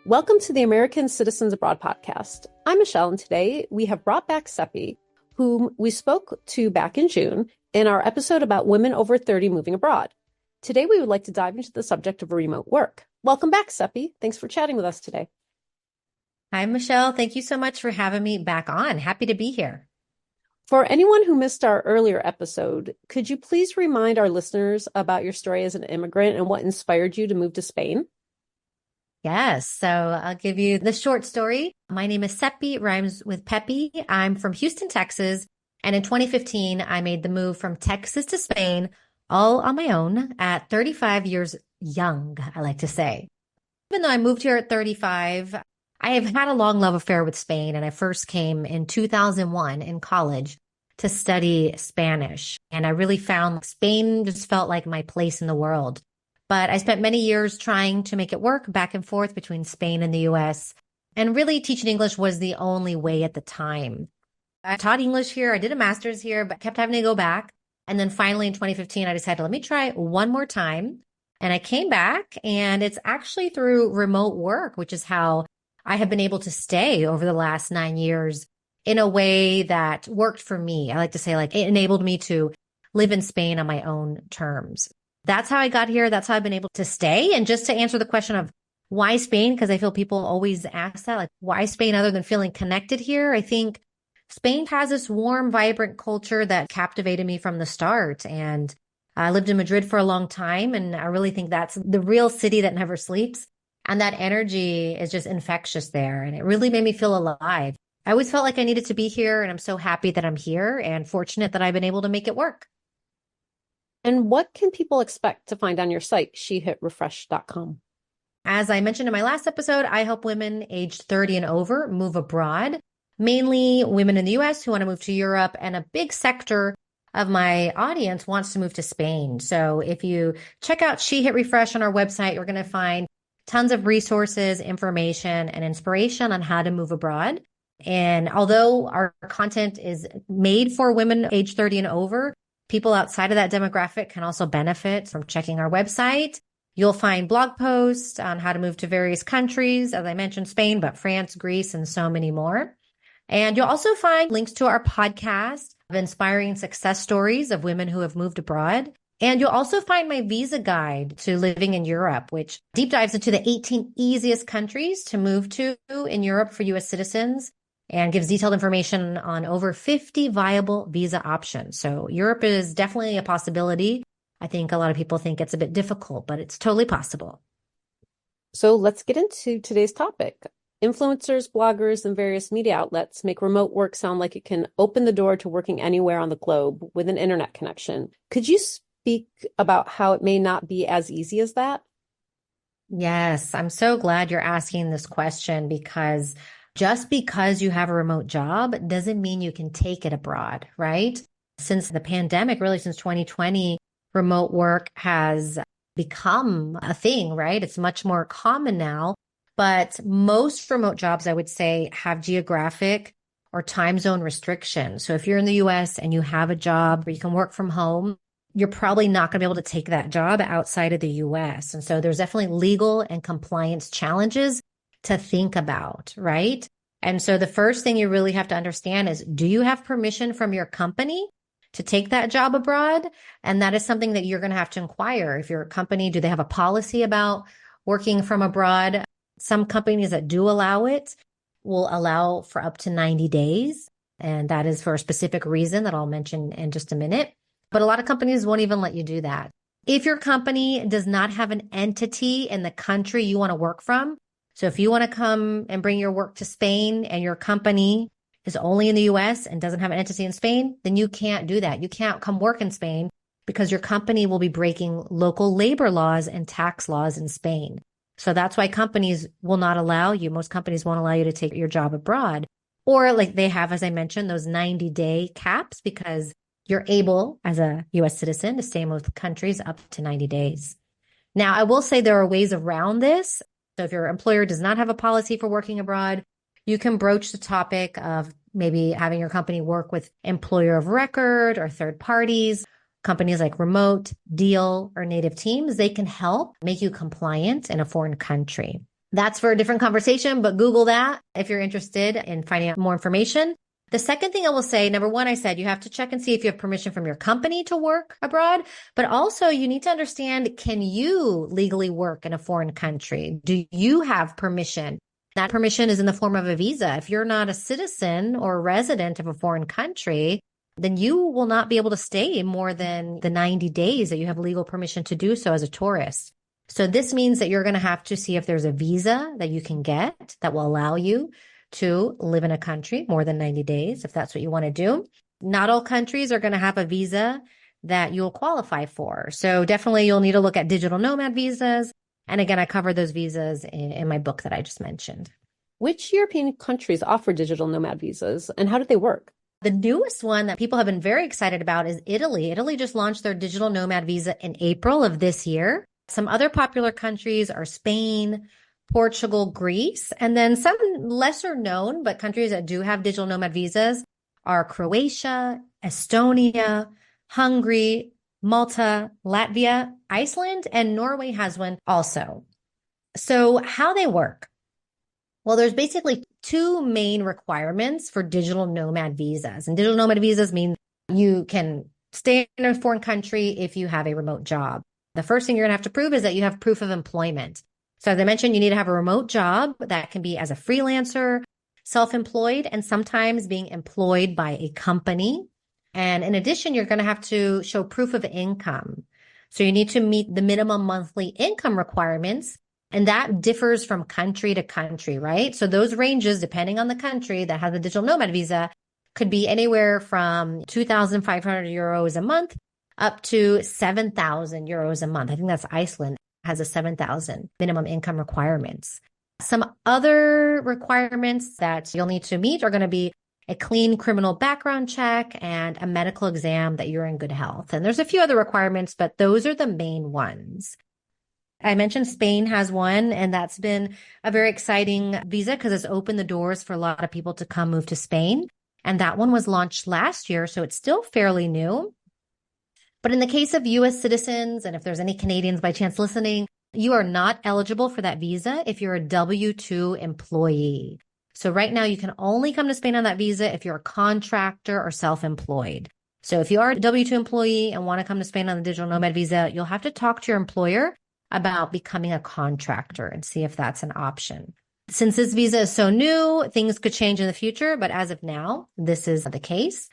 Welcome to the American Citizens Abroad podcast. I'm Michelle, and today we have brought back Cepee, whom we spoke to back in June in our episode about women over 30 moving abroad. Today, we would like to dive into the subject of remote work. Welcome back, Cepee. Thanks for chatting with us today. Hi, Michelle. Thank you so much for having me back on. Happy to be here. For anyone who missed our earlier episode, could you please remind our listeners about your story as an immigrant and what inspired you to move to Spain? Yes. So I'll give you the short story. My name is Cepee, rhymes with Pepe. I'm from Houston, Texas. And in 2015, I made the move from Texas to Spain all on my own at 35 years young, I like to say. Even though I moved here at 35, I have had a long love affair with Spain. And I first came in 2001 in college to study Spanish. And I really found Spain just felt like my place in the world. But I spent many years trying to make it work back and forth between Spain and the US. And really teaching English was the only way at the time. I taught English here. I did a master's here, but kept having to go back. And then finally in 2015, I decided, let me try one more time. And I came back, and it's actually through remote work, which is how I have been able to stay over the last 9 years in a way that worked for me. I like to say, it enabled me to live in Spain on my own terms. That's how I got here. That's how I've been able to stay. And just to answer the question of why Spain, because I feel people always ask that, why Spain other than feeling connected here? I think Spain has this warm, vibrant culture that captivated me from the start. And I lived in Madrid for a long time. And I really think that's the real city that never sleeps. And that energy is just infectious there. And it really made me feel alive. I always felt like I needed to be here. And I'm so happy that I'm here and fortunate that I've been able to make it work. And what can people expect to find on your site, shehitrefresh.com? As I mentioned in my last episode, I help women aged 30 and over move abroad, mainly women in the US who want to move to Europe, and a big sector of my audience wants to move to Spain. So if you check out She Hit Refresh on our website, you're going to find tons of resources, information, and inspiration on how to move abroad. And although our content is made for women aged 30 and over, people outside of that demographic can also benefit from checking our website. You'll find blog posts on how to move to various countries, as I mentioned, Spain, but France, Greece, and so many more. And you'll also find links to our podcast of inspiring success stories of women who have moved abroad. And you'll also find my visa guide to living in Europe, which deep dives into the 18 easiest countries to move to in Europe for U.S. citizens, and gives detailed information on over 50 viable visa options. So Europe is definitely a possibility. I think a lot of people think it's a bit difficult, but it's totally possible. So let's get into today's topic. Influencers, bloggers, and various media outlets make remote work sound like it can open the door to working anywhere on the globe with an internet connection. Could you speak about how it may not be as easy as that? Yes, I'm so glad you're asking this question, because just because you have a remote job doesn't mean you can take it abroad, right? Since the pandemic, really since 2020, remote work has become a thing, right? It's much more common now, but most remote jobs, I would say, have geographic or time zone restrictions. So if you're in the US and you have a job where you can work from home, you're probably not going to be able to take that job outside of the US. And so there's definitely legal and compliance challenges to think about, right? And so the first thing you really have to understand is, do you have permission from your company to take that job abroad? And that is something that you're going to have to inquire. If your company, do they have a policy about working from abroad? Some companies that do allow it will allow for up to 90 days. And that is for a specific reason that I'll mention in just a minute. But a lot of companies won't even let you do that. If your company does not have an entity in the country you want to work from, so if you want to come and bring your work to Spain and your company is only in the US and doesn't have an entity in Spain, then you can't do that. You can't come work in Spain because your company will be breaking local labor laws and tax laws in Spain. So that's why companies will not allow you. Most companies won't allow you to take your job abroad. Or like they have, as I mentioned, those 90-day caps, because you're able as a US citizen to stay in most countries up to 90 days. Now, I will say there are ways around this. So if your employer does not have a policy for working abroad, you can broach the topic of maybe having your company work with employer of record or third parties. Companies like Remote, Deal, or Native Teams, they can help make you compliant in a foreign country. That's for a different conversation, but Google that if you're interested in finding out more information. The second thing I will say, number one, I said you have to check and see if you have permission from your company to work abroad, but also you need to understand, can you legally work in a foreign country? Do you have permission? That permission is in the form of a visa. If you're not a citizen or a resident of a foreign country, then you will not be able to stay more than the 90 days that you have legal permission to do so as a tourist. So this means that you're going to have to see if there's a visa that you can get that will allow you to live in a country more than 90 days, if that's what you want to do. Not all countries are going to have a visa that you'll qualify for. So definitely you'll need to look at digital nomad visas. And again, I cover those visas in my book that I just mentioned. Which European countries offer digital nomad visas and how do they work? The newest one that people have been very excited about is Italy. Italy just launched their digital nomad visa in April of this year. Some other popular countries are Spain, Portugal, Greece, and then some lesser known, but countries that do have digital nomad visas are Croatia, Estonia, Hungary, Malta, Latvia, Iceland, and Norway has one also. So how they work? Well, there's basically two main requirements for digital nomad visas. And digital nomad visas mean you can stay in a foreign country if you have a remote job. The first thing you're going to have to prove is that you have proof of employment. So as I mentioned, you need to have a remote job that can be as a freelancer, self-employed, and sometimes being employed by a company. And in addition, you're going to have to show proof of income. So you need to meet the minimum monthly income requirements. And that differs from country to country, right? So those ranges, depending on the country that has a digital nomad visa, could be anywhere from 2,500 euros a month up to 7,000 euros a month. I think that's Iceland has a 7,000 minimum income requirements. Some other requirements that you'll need to meet are going to be a clean criminal background check and a medical exam that you're in good health. And there's a few other requirements, but those are the main ones. I mentioned Spain has one, and that's been a very exciting visa because it's opened the doors for a lot of people to come move to Spain. And that one was launched last year, so it's still fairly new. But in the case of U.S. citizens, and if there's any Canadians by chance listening, you are not eligible for that visa if you're a W-2 employee. So right now you can only come to Spain on that visa if you're a contractor or self-employed. So if you are a W-2 employee and want to come to Spain on the digital nomad visa, you'll have to talk to your employer about becoming a contractor and see if that's an option. Since this visa is so new, things could change in the future, but as of now, this is the case.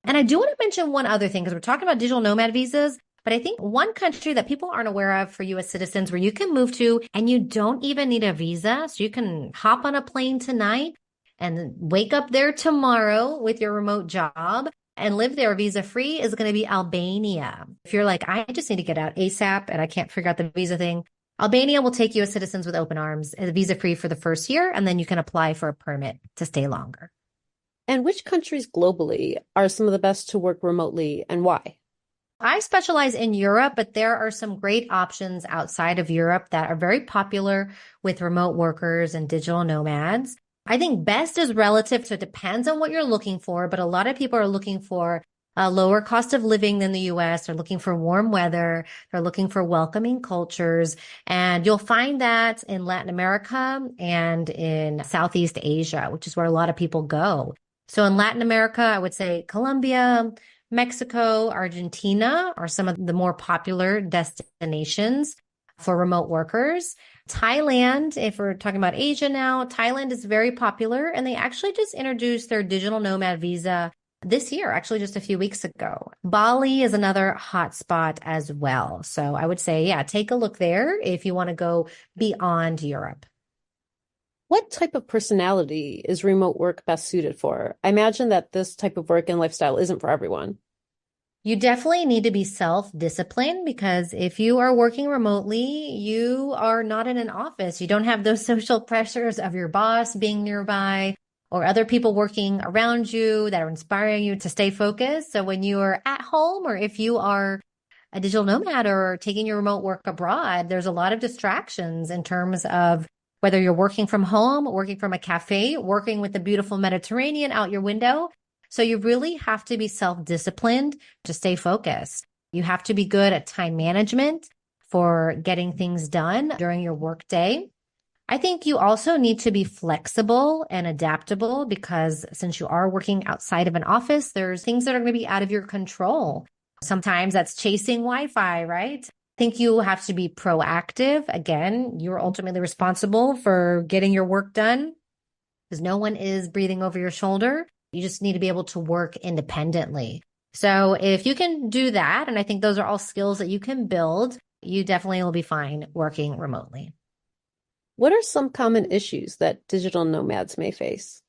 And I do want to mention one other thing because we're talking about digital nomad visas, but I think one country that people aren't aware of for U.S. citizens where you can move to and you don't even need a visa. So you can hop on a plane tonight and wake up there tomorrow with your remote job and live there visa free is going to be Albania. If you're like, I just need to get out ASAP and I can't figure out the visa thing, Albania will take U.S. citizens with open arms, visa free for the first year, and then you can apply for a permit to stay longer. And which countries globally are some of the best to work remotely and why? I specialize in Europe, but there are some great options outside of Europe that are very popular with remote workers and digital nomads. I think best is relative, so it depends on what you're looking for, but a lot of people are looking for a lower cost of living than the US. They're looking for warm weather. They're looking for welcoming cultures. And you'll find that in Latin America and in Southeast Asia, which is where a lot of people go. So in Latin America, I would say Colombia, Mexico, Argentina are some of the more popular destinations for remote workers. Thailand, if we're talking about Asia now, Thailand is very popular and they actually just introduced their digital nomad visa this year, actually just a few weeks ago. Bali is another hot spot as well. So I would say, yeah, take a look there if you want to go beyond Europe. What type of personality is remote work best suited for? I imagine that this type of work and lifestyle isn't for everyone. You definitely need to be self-disciplined because if you are working remotely, you are not in an office. You don't have those social pressures of your boss being nearby or other people working around you that are inspiring you to stay focused. So when you are at home or if you are a digital nomad or taking your remote work abroad, there's a lot of distractions in terms of whether you're working from home, working from a cafe, working with the beautiful Mediterranean out your window. So you really have to be self-disciplined to stay focused. You have to be good at time management for getting things done during your workday. I think you also need to be flexible and adaptable because since you are working outside of an office, there's things that are going to be out of your control. Sometimes that's chasing Wi-Fi, right? I think you have to be proactive. Again, you're ultimately responsible for getting your work done because no one is breathing over your shoulder. You just need to be able to work independently. So if you can do that, and I think those are all skills that you can build, you definitely will be fine working remotely. What are some common issues that digital nomads may face?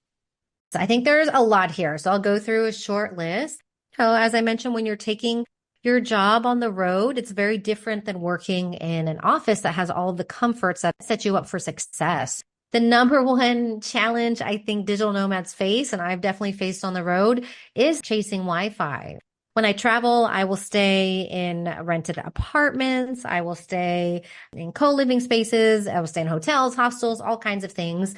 So I think there's a lot here. So I'll go through a short list. So as I mentioned, when you're taking your job on the road, it's very different than working in an office that has all of the comforts that set you up for success. The number one challenge I think digital nomads face, and I've definitely faced on the road, is chasing Wi-Fi. When I travel, I will stay in rented apartments. I will stay in co-living spaces. I will stay in hotels, hostels, all kinds of things.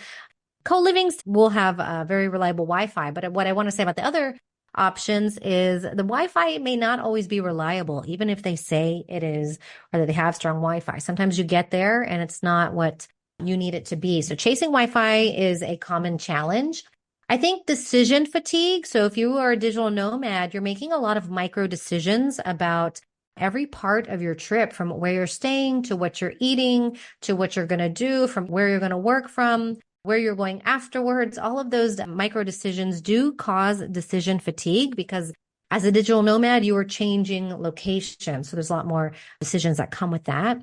Co-livings will have very reliable Wi-Fi, but what I want to say about the other options is the Wi-Fi may not always be reliable, even if they say it is or that they have strong Wi-Fi. Sometimes you get there and it's not what you need it to be. So chasing Wi-Fi is a common challenge. I think decision fatigue. So if you are a digital nomad, you're making a lot of micro decisions about every part of your trip, from where you're staying to what you're eating to what you're going to do, from where you're going to work from, where you're going afterwards. All of those micro decisions do cause decision fatigue because as a digital nomad, you are changing location. So there's a lot more decisions that come with that.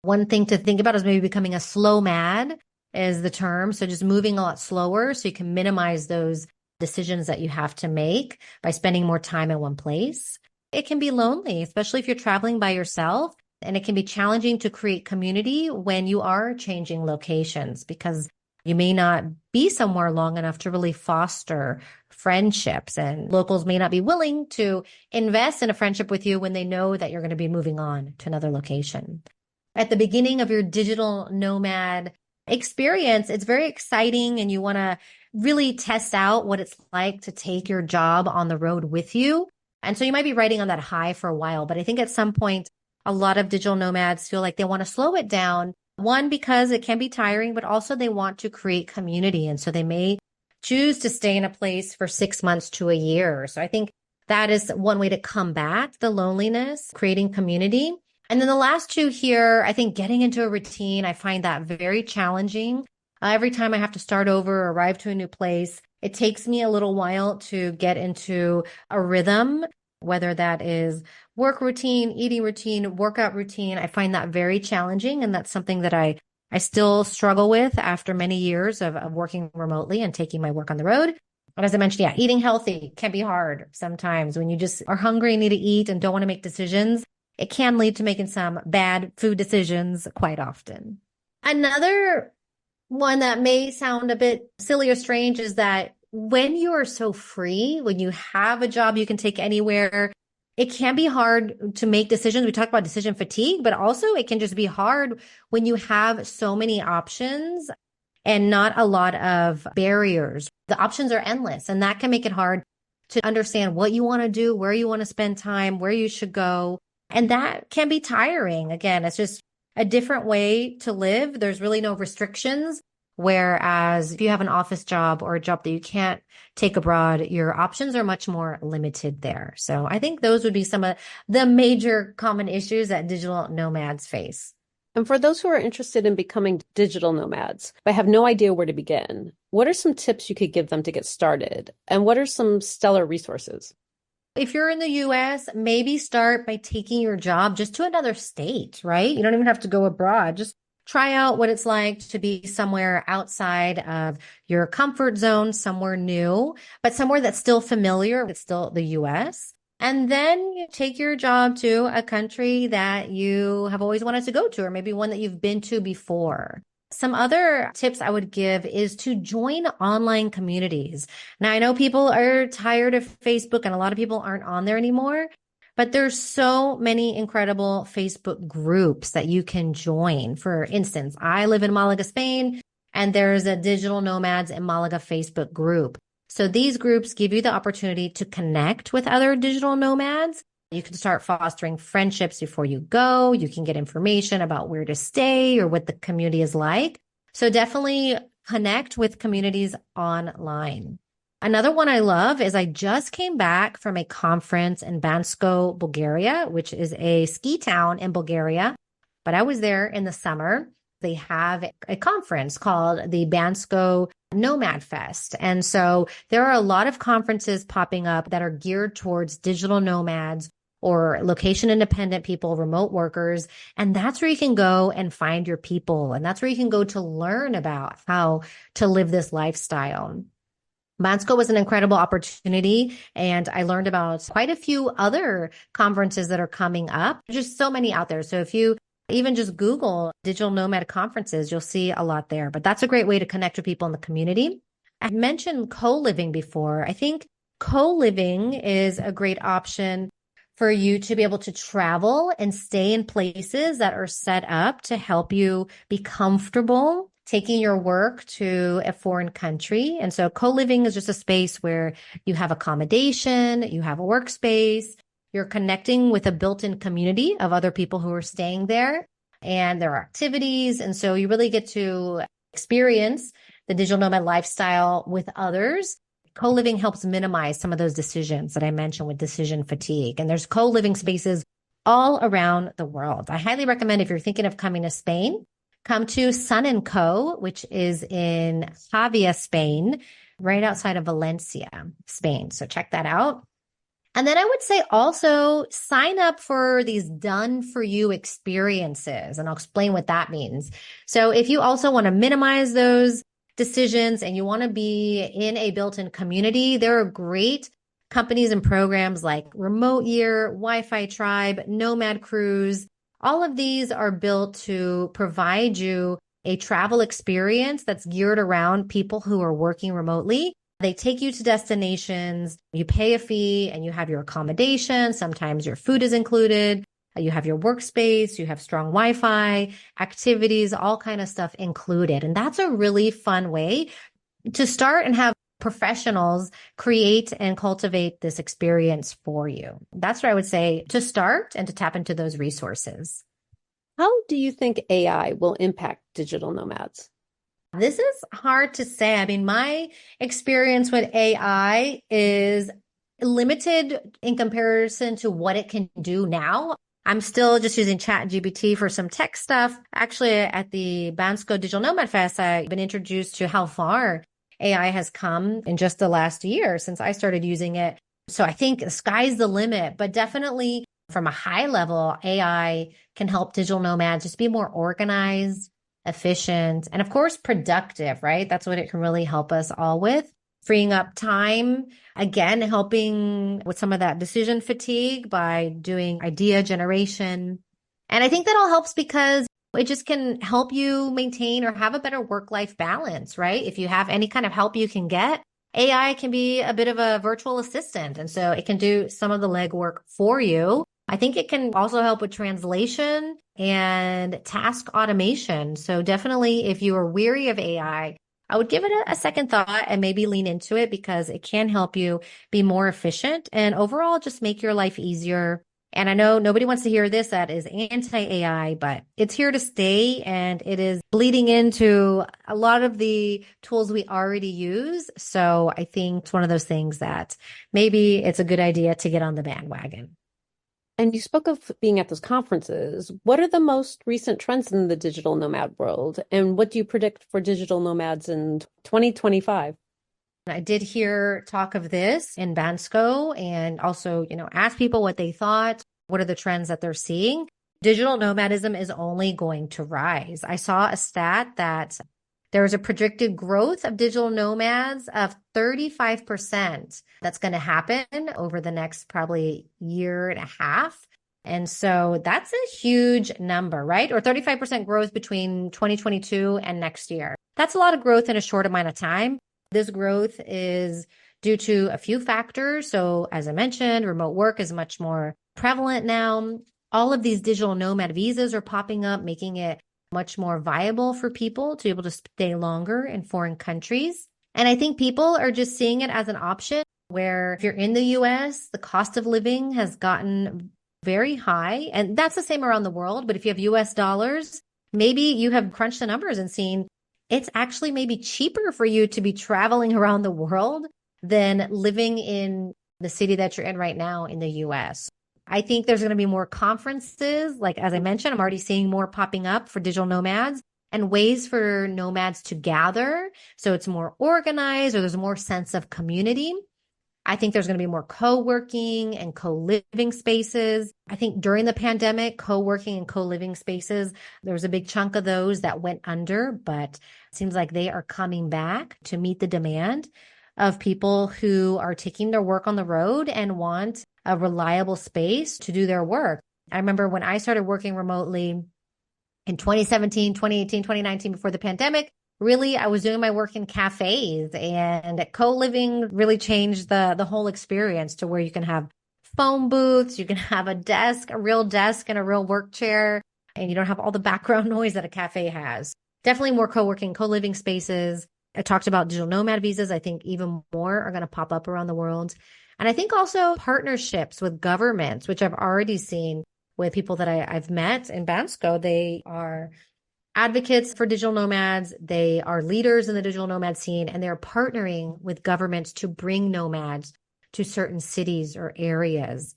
One thing to think about is maybe becoming a slow mad is the term. So just moving a lot slower so you can minimize those decisions that you have to make by spending more time in one place. It can be lonely, especially if you're traveling by yourself, and it can be challenging to create community when you are changing locations because you may not be somewhere long enough to really foster friendships, and locals may not be willing to invest in a friendship with you when they know that you're going to be moving on to another location. At the beginning of your digital nomad experience, it's very exciting and you want to really test out what it's like to take your job on the road with you. And so you might be riding on that high for a while, but I think at some point, a lot of digital nomads feel like they want to slow it down. One, because it can be tiring, but also they want to create community. And so they may choose to stay in a place for 6 months to a year. So I think that is one way to combat the loneliness, creating community. And then the last two here, I think getting into a routine, I find that very challenging. Every time I have to start over, arrive to a new place, it takes me a little while to get into a rhythm, whether that is work routine, eating routine, workout routine. I find that very challenging. And that's something that I still struggle with after many years of working remotely and taking my work on the road. And as I mentioned, yeah, eating healthy can be hard sometimes when you just are hungry and need to eat and don't want to make decisions. It can lead to making some bad food decisions quite often. Another one that may sound a bit silly or strange is that when you are so free, when you have a job you can take anywhere, it can be hard to make decisions. We talk about decision fatigue, but also it can just be hard when you have so many options and not a lot of barriers. The options are endless, and that can make it hard to understand what you want to do, where you want to spend time, where you should go. And that can be tiring. Again, it's just a different way to live. There's really no restrictions. Whereas if you have an office job or a job that you can't take abroad, your options are much more limited there. So I think those would be some of the major common issues that digital nomads face. And for those who are interested in becoming digital nomads, but have no idea where to begin, what are some tips you could give them to get started? And what are some stellar resources? If you're in the US, maybe start by taking your job just to another state, right? You don't even have to go abroad. Just try out what it's like to be somewhere outside of your comfort zone, somewhere new, but somewhere that's still familiar. It's still the US. And then you take your job to a country that you have always wanted to go to, or maybe one that you've been to before. Some other tips I would give is to join online communities. Now, I know people are tired of Facebook and a lot of people aren't on there anymore, but there's so many incredible Facebook groups that you can join. For instance, I live in Malaga, Spain, and there's a Digital Nomads in Malaga Facebook group. So these groups give you the opportunity to connect with other digital nomads. You can start fostering friendships before you go. You can get information about where to stay or what the community is like. So definitely connect with communities online. Another one I love is I just came back from a conference in Bansko, Bulgaria, which is a ski town in Bulgaria, but I was there in the summer. They have a conference called the Bansko Nomad Fest. And so there are a lot of conferences popping up that are geared towards digital nomads or location independent people, remote workers. And that's where you can go and find your people. And that's where you can go to learn about how to live this lifestyle. Bansko was an incredible opportunity, and I learned about quite a few other conferences that are coming up. There's just so many out there. So if you even just Google digital nomad conferences, you'll see a lot there. But that's a great way to connect with people in the community. I mentioned co-living before. I think co-living is a great option for you to be able to travel and stay in places that are set up to help you be comfortable taking your work to a foreign country. And so co-living is just a space where you have accommodation, you have a workspace, you're connecting with a built-in community of other people who are staying there, and there are activities. And so you really get to experience the digital nomad lifestyle with others. Co-living helps minimize some of those decisions that I mentioned with decision fatigue. And there's co-living spaces all around the world. I highly recommend, if you're thinking of coming to Spain, come to Sun & Co., which is in Javia, Spain, right outside of Valencia, Spain. So check that out. And then I would say also sign up for these done for you experiences. And I'll explain what that means. So if you also want to minimize those decisions and you want to be in a built-in community, there are great companies and programs like Remote Year, Wi-Fi Tribe, Nomad Cruise. All of these are built to provide you a travel experience that's geared around people who are working remotely. They take you to destinations, you pay a fee, and you have your accommodation. Sometimes your food is included. You have your workspace, you have strong Wi-Fi, activities, all kind of stuff included. And that's a really fun way to start and have professionals create and cultivate this experience for you. That's what I would say to start and to tap into those resources. How do you think AI will impact digital nomads? This is hard to say. I mean, my experience with AI is limited in comparison to what it can do now. I'm still just using ChatGPT for some tech stuff. Actually, at the Bansko Digital Nomad Fest, I've been introduced to how far AI has come in just the last year since I started using it. So I think the sky's the limit, but definitely from a high level, AI can help digital nomads just be more organized, efficient, and of course, productive, right? That's what it can really help us all with. Freeing up time, again, helping with some of that decision fatigue by doing idea generation. And I think that all helps because it just can help you maintain or have a better work-life balance, right? If you have any kind of help you can get, AI can be a bit of a virtual assistant. And so it can do some of the legwork for you. I think it can also help with translation and task automation. So definitely, if you are weary of AI, I would give it a second thought and maybe lean into it because it can help you be more efficient and overall just make your life easier. And I know nobody wants to hear this that is anti-AI, but it's here to stay and it is bleeding into a lot of the tools we already use. So I think it's one of those things that maybe it's a good idea to get on the bandwagon. And you spoke of being at those conferences. What are the most recent trends in the digital nomad world? And what do you predict for digital nomads in 2025? I did hear talk of this in Bansko and also, ask people what they thought. What are the trends that they're seeing? Digital nomadism is only going to rise. I saw a stat that there is a projected growth of digital nomads of 35% that's going to happen over the next probably year and a half. And so that's a huge number, right? Or 35% growth between 2022 and next year. That's a lot of growth in a short amount of time. This growth is due to a few factors. So as I mentioned, remote work is much more prevalent now. All of these digital nomad visas are popping up, making it much more viable for people to be able to stay longer in foreign countries. And I think people are just seeing it as an option where if you're in the US, the cost of living has gotten very high. And that's the same around the world. But if you have US dollars, maybe you have crunched the numbers and seen it's actually maybe cheaper for you to be traveling around the world than living in the city that you're in right now in the US. I think there's going to be more conferences. Like, as I mentioned, I'm already seeing more popping up for digital nomads and ways for nomads to gather. So it's more organized or there's more sense of community. I think there's going to be more co-working and co-living spaces. I think during the pandemic, co-working and co-living spaces, there was a big chunk of those that went under, but it seems like they are coming back to meet the demand of people who are taking their work on the road and want a reliable space to do their work. I remember when I started working remotely in 2017, 2018, 2019, before the pandemic, really, I was doing my work in cafes, and co-living really changed the whole experience to where you can have phone booths, you can have a desk, a real desk and a real work chair, and you don't have all the background noise that a cafe has. Definitely more co-working, co-living spaces. I talked about digital nomad visas. I think even more are going to pop up around the world. And I think also partnerships with governments, which I've already seen with people that I've met in Bansko. They are advocates for digital nomads. They are leaders in the digital nomad scene, and they're partnering with governments to bring nomads to certain cities or areas.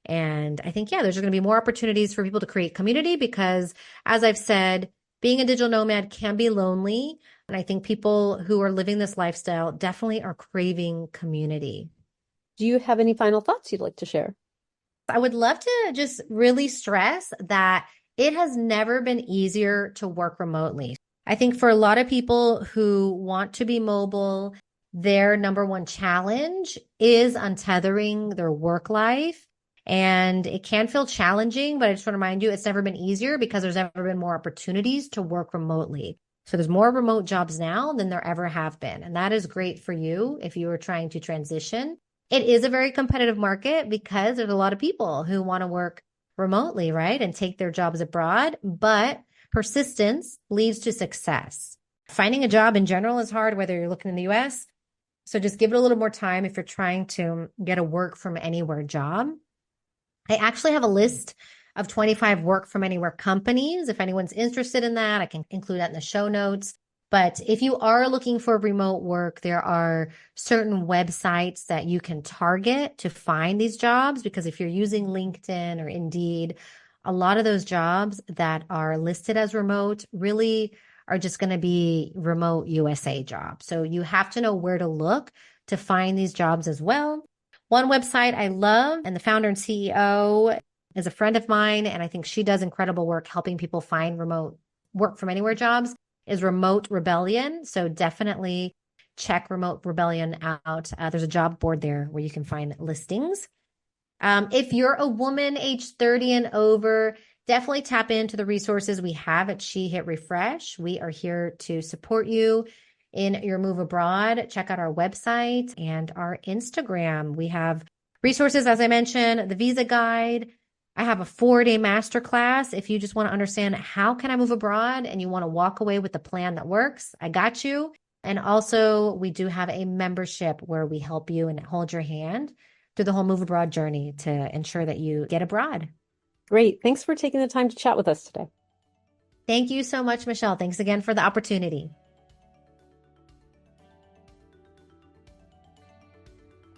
And I think, there's going to be more opportunities for people to create community because, as I've said, being a digital nomad can be lonely. And I think people who are living this lifestyle definitely are craving community. Do you have any final thoughts you'd like to share? I would love to just really stress that it has never been easier to work remotely. I think for a lot of people who want to be mobile, their number one challenge is untethering their work life. And it can feel challenging, but I just want to remind you, it's never been easier because there's never been more opportunities to work remotely. So there's more remote jobs now than there ever have been. And that is great for you if you are trying to transition. It is a very competitive market because there's a lot of people who want to work remotely, right? And take their jobs abroad, but persistence leads to success. Finding a job in general is hard, whether you're looking in the US. So just give it a little more time if you're trying to get a work from anywhere job. I actually have a list of 25 work from anywhere companies. If anyone's interested in that, I can include that in the show notes. But if you are looking for remote work, there are certain websites that you can target to find these jobs, because if you're using LinkedIn or Indeed, a lot of those jobs that are listed as remote really are just going to be remote USA jobs. So you have to know where to look to find these jobs as well. One website I love, and the founder and CEO is a friend of mine, and I think she does incredible work helping people find remote work from anywhere jobs, is Remote Rebellion. So definitely check Remote Rebellion out. There's a job board there where you can find listings. If you're a woman age 30 and over, definitely tap into the resources we have at She Hit Refresh. We are here to support you in your move abroad. Check out our website and our Instagram. We have resources, as I mentioned, the visa guide. I have a 4-day masterclass. If you just want to understand how can I move abroad and you want to walk away with a plan that works, I got you. And also we do have a membership where we help you and hold your hand through the whole move abroad journey to ensure that you get abroad. Great. Thanks for taking the time to chat with us today. Thank you so much, Michelle. Thanks again for the opportunity.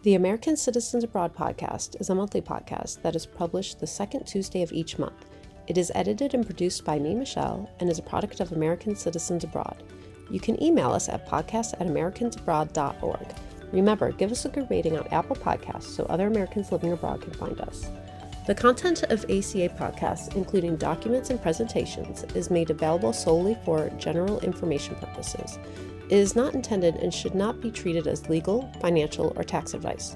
The American Citizens Abroad podcast is a monthly podcast that is published the second Tuesday of each month. It is edited and produced by me, Michelle, and is a product of American Citizens Abroad. You can email us at podcast@americansabroad.org. Remember, give us a good rating on Apple Podcasts so other Americans living abroad can find us. The content of ACA podcasts, including documents and presentations, is made available solely for general information purposes. It is not intended and should not be treated as legal, financial, or tax advice.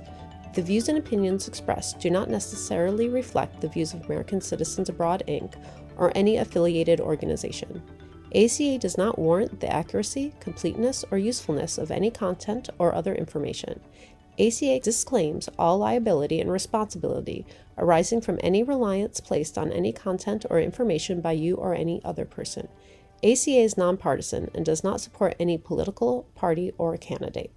The views and opinions expressed do not necessarily reflect the views of American Citizens Abroad, Inc., or any affiliated organization. ACA does not warrant the accuracy, completeness, or usefulness of any content or other information. ACA disclaims all liability and responsibility arising from any reliance placed on any content or information by you or any other person. ACA is nonpartisan and does not support any political party or candidate.